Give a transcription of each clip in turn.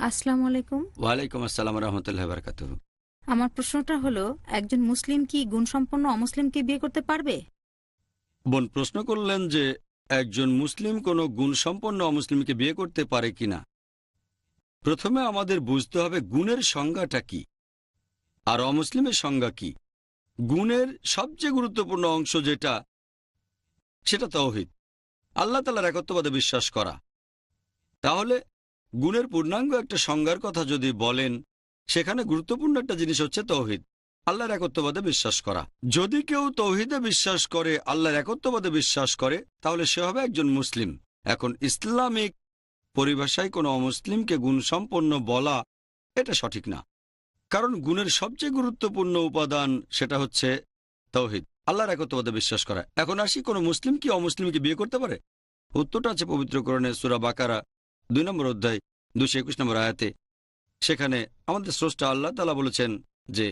আসসালামু আলাইকুম। ওয়ালাইকুম আসসালাম রহমতুল্লাহ বারকাতুহ। আমার প্রশ্নটা হলো, একজন মুসলিম কি গুণসম্পন্ন অমুসলিমকে বিয়ে করতে পারবে? বোন প্রশ্ন করলেন যে একজন মুসলিম কোনো গুণসম্পন্ন অমুসলিমকে বিয়ে করতে পারে কিনা। প্রথমে আমাদের বুঝতে হবে গুণের সংজ্ঞাটা কি আর অমুসলিমের সংজ্ঞা কি। গুণের সবচেয়ে গুরুত্বপূর্ণ অংশ যেটা, সেটা তাওহীদ, আল্লাহ তাআলার একত্ববাদে বিশ্বাস করা। তাহলে গুণের পূর্ণাঙ্গ একটা সংজ্ঞার কথা যদি বলেন, সেখানে গুরুত্বপূর্ণ একটা জিনিস হচ্ছে তাওহীদ, আল্লাহর একত্ববাদে বিশ্বাস করা। যদি কেউ তাওহীদে বিশ্বাস করে, আল্লাহর একত্ববাদে বিশ্বাস করে, তাহলে সে হবে একজন মুসলিম। এখন ইসলামিক পরিভাষায় কোনো অমুসলিমকে গুণসম্পন্ন বলা এটা সঠিক না, কারণ গুণের সবচেয়ে গুরুত্বপূর্ণ উপাদান সেটা হচ্ছে তাওহীদ, আল্লাহর একত্ববাদে বিশ্বাস করা। এখন আসি, কোনো মুসলিম কি অমুসলিমকে বিয়ে করতে পারে? উত্তরটা আছে পবিত্র কোরআনে সূরা বাকারা 2 নম্বর অধ্যায় 221 নম্বর আয়াতে। সেখানে আমাদের স্রষ্টা আল্লাহ তাআলা বলেছেন যে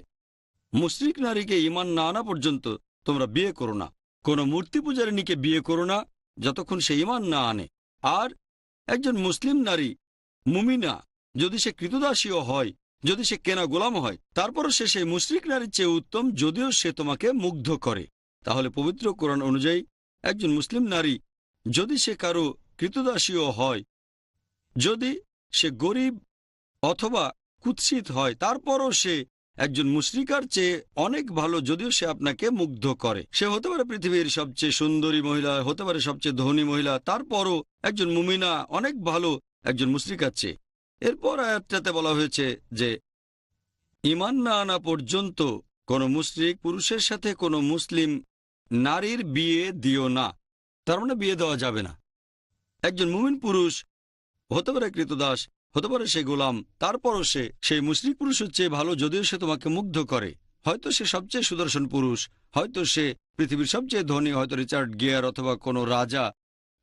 মুশরিক নারীকে ঈমান না আনা পর্যন্ত তোমরা বিয়ে করো না, কোনো মূর্তি পূজারিণীকে বিয়ে করো না যতক্ষণ সে ঈমান না আনে। আর একজন মুসলিম নারী মুমিনা যদি সে কৃতদাসীও হয়, যদি সে কেনা গোলাম হয়, তারপরও সে সেই মুশরিক নারীর চেয়ে উত্তম, যদিও সে তোমাকে মুগ্ধ করে। তাহলে পবিত্র কোরআন অনুযায়ী একজন মুসলিম নারী যদি সে কারো কৃতদাসীও হয়, যদি সে গরিব অথবা কুৎসিত হয়, তারপরও সে একজন মুশরিকার চেয়ে অনেক ভালো, যদিও সে আপনাকে মুগ্ধ করে। সে হতে পারে পৃথিবীর সবচেয়ে সুন্দরী মহিলা, হতে পারে সবচেয়ে ধনী মহিলা, তারপরও একজন মুমিনা অনেক ভালো একজন মুশরিকার চেয়ে। এরপর আয়াতটাতে বলা হয়েছে যে ঈমান না আনা পর্যন্ত কোনো মুশরিক পুরুষের সাথে কোনো মুসলিম নারীর বিয়ে দিও না। তার মানে বিয়ে দেওয়া যাবে না। একজন মুমিন পুরুষ হতে পারে কৃতদাস, হতে পারে সে গোলাম, তারপরও সে সেই মুশরিক পুরুষের চেয়ে ভালো, যদিও সে তোমাকে মুগ্ধ করে। হয়তো সে সবচেয়ে সুদর্শন পুরুষ, হয়তো সে পৃথিবীর সবচেয়ে ধনী, হয়তো রিচার্ড গিয়ার অথবা কোনো রাজা।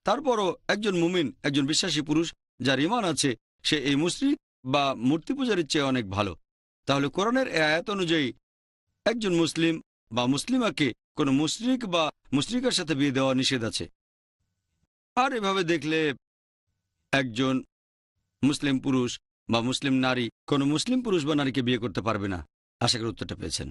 তারপরও একজন মুমিন, একজন বিশ্বাসী পুরুষ যার ঈমান আছে, সে এই মুশরিক বা মূর্তি পূজারীর চেয়ে অনেক ভালো। তাহলে কোরআনের এই আয়াত অনুযায়ী একজন মুসলিম বা মুসলিমাকে কোনো মুশরিক বা মুশরিকার সাথে বিয়ে দেওয়া নিষেধ আছে। আর এভাবে দেখলে একজন মুসলিম পুরুষ বা মুসলিম নারী কোনো মুসলিম পুরুষ বা নারীকে বিয়ে করতে পারবে না। আশা করি উত্তরটা পেয়েছেন।